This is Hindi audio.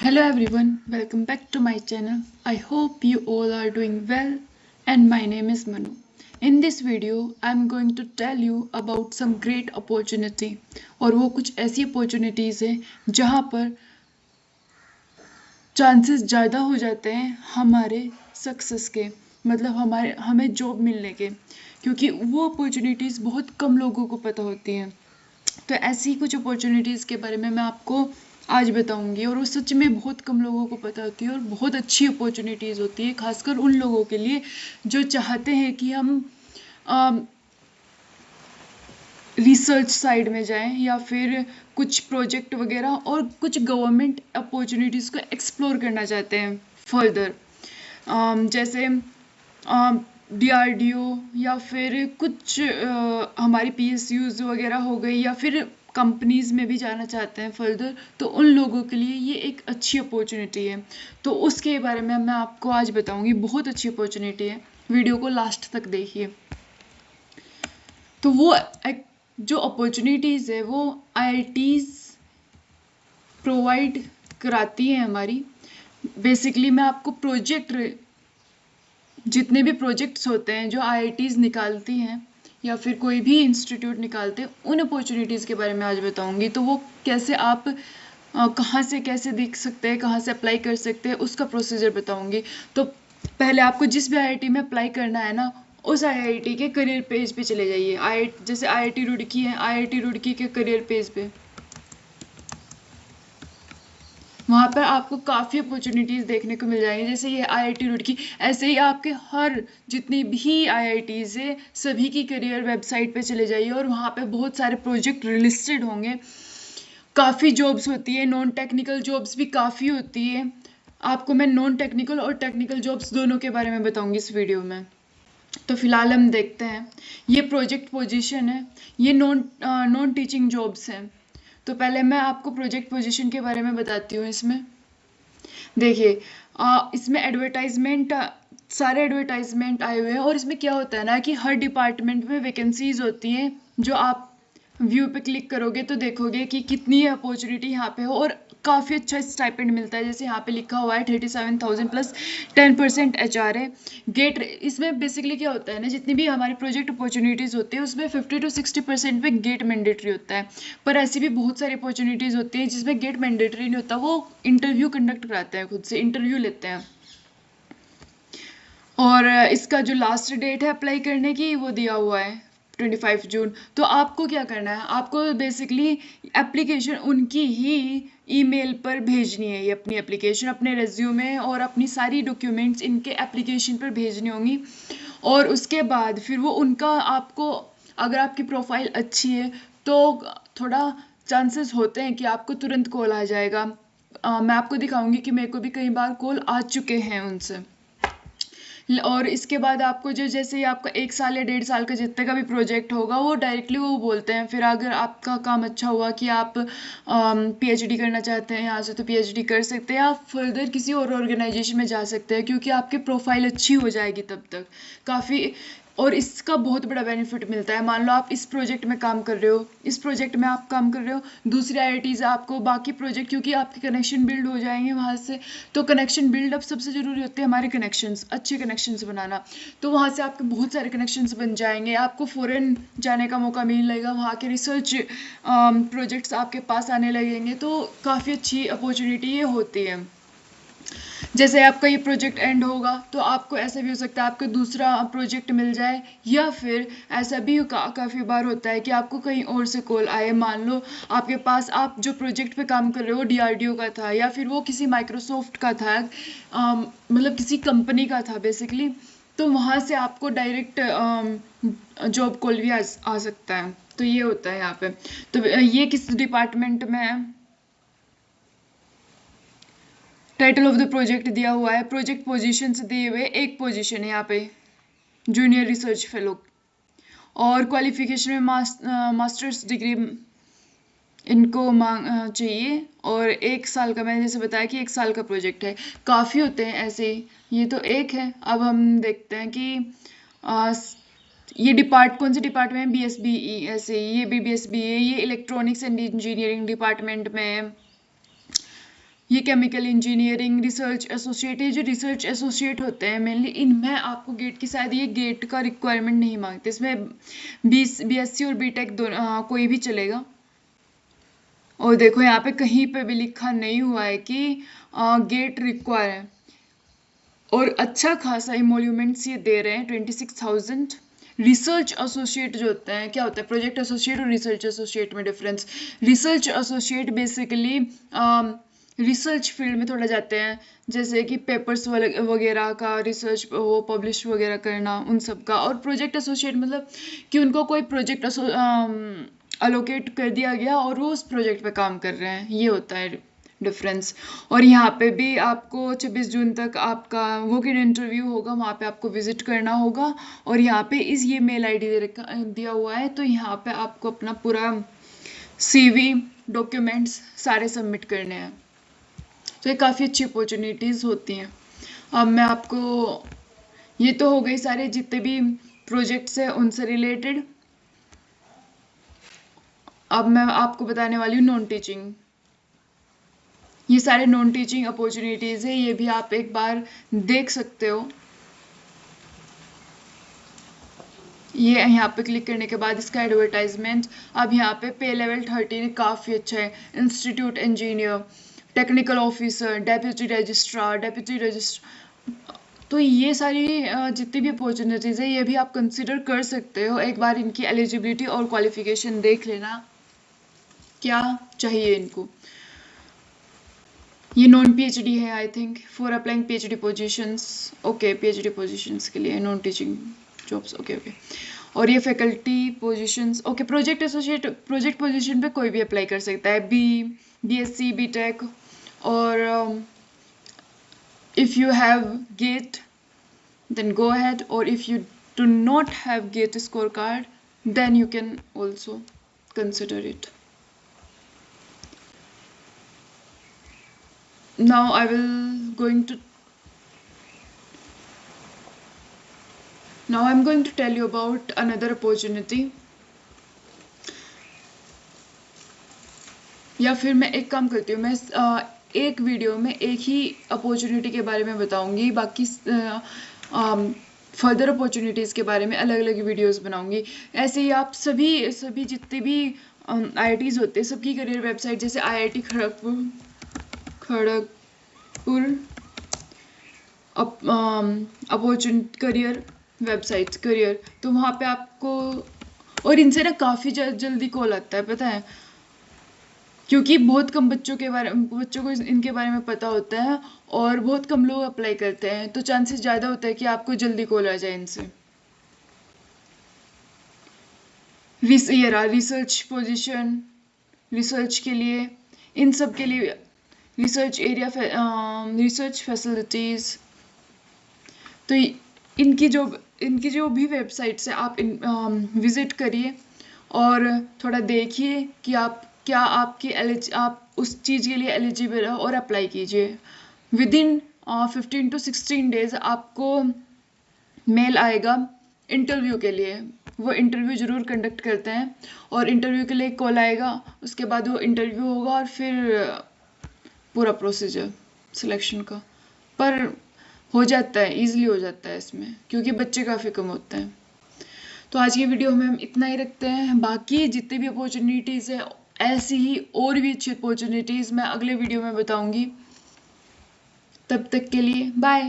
Hello everyone, welcome back to my channel. I hope you all are doing well and my name is Manu. In this video, I'm going to tell you about some great opportunity और वो कुछ ऐसी opportunities हैं जहाँ पर चांसेस ज़्यादा हो जाते हैं हमारे सक्सेस के, मतलब हमें जॉब मिलने के, क्योंकि वो अपॉर्चुनिटीज़ बहुत कम लोगों को पता होती हैं। तो ऐसी कुछ अपॉर्चुनिटीज़ के बारे में मैं आपको आज बताऊंगी और वो सच में बहुत कम लोगों को पता होती है और बहुत अच्छी अपॉर्चुनिटीज़ होती है, खासकर उन लोगों के लिए जो चाहते हैं कि हम रिसर्च साइड में जाएं या फिर कुछ प्रोजेक्ट वगैरह और कुछ गवर्नमेंट अपॉर्चुनिटीज़ को एक्सप्लोर करना चाहते हैं फर्दर, जैसे डीआरडीओ या फिर कुछ हमारी पीएसयूज वगैरह हो गई या फिर कंपनीज में भी जाना चाहते हैं फर्दर, तो उन लोगों के लिए ये एक अच्छी अपॉर्चुनिटी है। तो उसके बारे में मैं आपको आज बताऊंगी, बहुत अच्छी अपॉर्चुनिटी है, वीडियो को लास्ट तक देखिए। तो वो जो अपॉर्चुनिटीज़ है वो आईआईटीज़ प्रोवाइड कराती है हमारी। बेसिकली मैं आपको जितने भी प्रोजेक्ट्स होते हैं जो आईआईटीज़ निकालती हैं या फिर कोई भी इंस्टीट्यूट निकालते हैं, उन अपॉर्चुनिटीज़ के बारे में आज बताऊंगी। तो वो कैसे आप कहाँ से कैसे देख सकते हैं, कहाँ से अप्लाई कर सकते हैं, उसका प्रोसीजर बताऊंगी। तो पहले आपको जिस भी आईआईटी में अप्लाई करना है ना, उस आईआईटी के करियर पेज पे चले जाइए। जैसे आईआईटी रुड़की है, आईआईटी रुड़की के करियर पेज पे वहाँ पर आपको काफ़ी अपॉर्चुनिटीज़ देखने को मिल जाएंगी। जैसे ये आईआईटी रुड़की, ऐसे ही आपके हर जितनी भी आईआईटीज़ है सभी की करियर वेबसाइट पे चले जाइए और वहाँ पे बहुत सारे प्रोजेक्ट लिस्टेड होंगे। काफ़ी जॉब्स होती है, नॉन टेक्निकल जॉब्स भी काफ़ी होती है। आपको मैं नॉन टेक्निकल और टेक्निकल जॉब्स दोनों के बारे में बताऊंगी इस वीडियो में। तो फिलहाल हम देखते हैं, ये प्रोजेक्ट पोजीशन है, ये नॉन टीचिंग जॉब्स हैं। तो पहले मैं आपको प्रोजेक्ट पोजीशन के बारे में बताती हूँ। इसमें देखिए, इसमें एडवर्टाइजमेंट, सारे एडवर्टाइजमेंट आए हुए हैं और इसमें क्या होता है ना कि हर डिपार्टमेंट में वैकेंसीज होती हैं। जो आप व्यू पे क्लिक करोगे तो देखोगे कि कितनी अपॉर्चुनिटी यहाँ पे हो और काफ़ी अच्छा स्टाइपेंड मिलता है। जैसे यहाँ पे लिखा हुआ है 37,000 प्लस 10% HR है। गेट इसमें बेसिकली क्या होता है ना, जितनी भी हमारी प्रोजेक्ट अपॉर्चुनिटीज़ होती है उसमें 50 to 60% पे गेट मैंडेटरी होता है। पर ऐसी भी बहुत सारी अपॉर्चुनिटीज़ होती है जिसमें गेट मैंडेटरी नहीं होता, वो इंटरव्यू कंडक्ट कराते हैं, खुद से इंटरव्यू लेते हैं। और इसका जो लास्ट डेट है अप्लाई करने की वो दिया हुआ है 25 जून। तो आपको क्या करना है, आपको बेसिकली एप्लीकेशन उनकी ही ईमेल पर भेजनी है। ये अपनी एप्लीकेशन, अपने रेज्यूमे और अपनी सारी डॉक्यूमेंट्स इनके एप्लीकेशन पर भेजनी होंगी। और उसके बाद फिर वो उनका आपको, अगर आपकी प्रोफाइल अच्छी है तो थोड़ा चांसेस होते हैं कि आपको तुरंत कॉल आ जाएगा। मैं आपको दिखाऊंगी कि मेरे को भी कई बार कॉल आ चुके हैं उनसे। और इसके बाद आपको जो, जैसे ही आपका 1 साल या 1.5 साल का जितने का भी प्रोजेक्ट होगा वो डायरेक्टली वो बोलते हैं। फिर अगर आपका काम अच्छा हुआ कि आप पीएचडी करना चाहते हैं यहाँ से, तो पीएचडी कर सकते हैं। आप फर्दर किसी और ऑर्गेनाइजेशन में जा सकते हैं क्योंकि आपकी प्रोफाइल अच्छी हो जाएगी तब तक काफ़ी। और इसका बहुत बड़ा बेनिफिट मिलता है। मान लो आप इस प्रोजेक्ट में काम कर रहे हो, इस प्रोजेक्ट में आप काम कर रहे हो, दूसरी आईआईटीज़ आपको बाकी प्रोजेक्ट, क्योंकि आपके कनेक्शन बिल्ड हो जाएंगे वहाँ से। तो कनेक्शन बिल्डअप सबसे ज़रूरी होते हैं हमारे कनेक्शंस, अच्छे कनेक्शंस बनाना। तो वहाँ से आपके बहुत सारे कनेक्शंस बन जाएंगे, आपको फ़ॉरेन जाने का मौका मिलेगा, वहाँ के रिसर्च प्रोजेक्ट्स आपके पास आने लगेंगे। तो काफ़ी अच्छी अपॉर्चुनिटी ये होती है। जैसे आपका ये प्रोजेक्ट एंड होगा तो आपको ऐसा भी हो सकता है आपको दूसरा प्रोजेक्ट मिल जाए, या फिर ऐसा भी काफ़ी बार होता है कि आपको कहीं और से कॉल आए। मान लो आपके पास, आप जो प्रोजेक्ट पे काम कर रहे हो डीआरडीओ का था या फिर वो किसी माइक्रोसॉफ्ट का था, मतलब किसी कंपनी का था बेसिकली, तो वहाँ से आपको डायरेक्ट जॉब कॉल भी आ सकता है। तो ये होता है यहाँ पे। तो ये किस डिपार्टमेंट में है, टाइटल ऑफ द प्रोजेक्ट दिया हुआ है, प्रोजेक्ट पोजीशंस दिए हुए, एक पोजीशन है यहाँ पे जूनियर रिसर्च फेलो, और क्वालिफिकेशन में मास्टर्स डिग्री इनको मांग चाहिए। और 1 साल का, मैंने जैसे बताया कि 1 साल का प्रोजेक्ट है। काफ़ी होते हैं ऐसे ही, ये तो एक है। अब हम देखते हैं कि आ, ये कौन से डिपार्टमेंट में, बीएसबीई, ऐसे ये भी बीएसबीई है, ये इलेक्ट्रॉनिक्स एंड इंजीनियरिंग डिपार्टमेंट में है। ये केमिकल इंजीनियरिंग, रिसर्च एसोसिएट, ये जो रिसर्च एसोसिएट होते हैं मेनली, इनमें आपको गेट की शायद ये गेट का रिक्वायरमेंट नहीं मांगते, इसमें बीएससी और बीटेक दोनों कोई भी चलेगा। और देखो यहाँ पे कहीं पे भी लिखा नहीं हुआ है कि गेट रिक्वायर है। और अच्छा खासा इमोल्यूमेंट्स ये दे रहे हैं 26,000। रिसर्च एसोसिएट जो होते हैं, क्या होता है प्रोजेक्ट एसोसिएट और रिसर्च एसोसिएट में difference? Research associate basically research field में थोड़ा जाते हैं, जैसे कि पेपर्स वगैरह का रिसर्च वो पब्लिश वगैरह करना उन सब का। और प्रोजेक्ट एसोसिएट मतलब कि उनको कोई प्रोजेक्ट अलोकेट कर दिया गया और वो उस प्रोजेक्ट पे काम कर रहे हैं, ये होता है डिफरेंस। और यहाँ पे भी आपको 26 जून तक आपका वॉक इन इंटरव्यू होगा, वहाँ पे आपको विजिट करना होगा। और यहाँ पे ये मेल आईडी दिया हुआ है, तो यहाँ पे आपको अपना पूरा सीवी डॉक्यूमेंट्स सारे सबमिट करने हैं। तो ये काफ़ी अच्छी अपॉर्चुनिटीज़ होती हैं। अब मैं आपको, ये तो हो गई सारे जितने भी प्रोजेक्ट्स हैं उनसे रिलेटेड। अब मैं आपको बताने वाली हूँ नॉन टीचिंग। ये सारे नॉन टीचिंग अपॉर्चुनिटीज़ है, ये भी आप एक बार देख सकते हो। ये यहाँ पे क्लिक करने के बाद इसका एडवर्टाइजमेंट। अब यहाँ पे पे लेवल 13 काफ़ी अच्छा है। Institute engineer, technical officer, deputy registrar. तो ये सारी जितनी भी अपॉर्चुनिटीज़ है ये भी आप कंसिडर कर सकते हो। एक बार इनकी एलिजिबिलिटी और क्वालिफिकेशन देख लेना क्या चाहिए इनको। ये नॉन पीएचडी है I think, for applying PhD positions. Okay, PhD positions के लिए नॉन टीचिंग जॉब्स, ओके। और ये faculty positions, okay. Project associate, project position पे कोई भी अप्लाई कर सकता है, बीएससी बीटेक। और if you have GATE then go ahead, or if you do not have GATE scorecard then you can also consider it. Now I'm going to tell you about another opportunity. या फिर मैं एक काम करती हूँ, मैं एक वीडियो में एक ही अपॉर्चुनिटी के बारे में बताऊंगी, बाकी फर्दर अपॉर्चुनिटीज़ के बारे में अलग अलग वीडियोस बनाऊंगी। ऐसे ही आप सभी जितने भी IITs होते हैं सबकी करियर वेबसाइट, जैसे IIT Kharagpur opportunity career website career, तो वहाँ पे आपको, और इनसे ना काफ़ी जल्दी कॉल आता है, पता है, क्योंकि बहुत कम बच्चों को इनके बारे में पता होता है और बहुत कम लोग अप्लाई करते हैं, तो चांसेस ज़्यादा होता है कि आपको जल्दी कॉल आ जाए इनसे। रिसर्च पोजीशन, रिसर्च के लिए, इन सब के लिए, रिसर्च एरिया, रिसर्च फैसिलिटीज़। तो इनकी जो भी वेबसाइट्स है आप विज़िट करिए और थोड़ा देखिए कि आप उस चीज़ के लिए एलिजिबल हो और अप्लाई कीजिए। विदिन 15 to 16 डेज आपको मेल आएगा इंटरव्यू के लिए। वो इंटरव्यू ज़रूर कंडक्ट करते हैं और इंटरव्यू के लिए कॉल आएगा, उसके बाद वो इंटरव्यू होगा और फिर पूरा प्रोसीजर सिलेक्शन का। पर हो जाता है, ईजिली हो जाता है इसमें, क्योंकि बच्चे काफ़ी कम होते हैं। तो आज की वीडियो में हम इतना ही रखते हैं। बाकी जितनी भी अपॉर्चुनिटीज़ है ऐसी ही और भी अच्छी अपॉर्चुनिटीज़ मैं अगले वीडियो में बताऊंगी। तब तक के लिए बाय।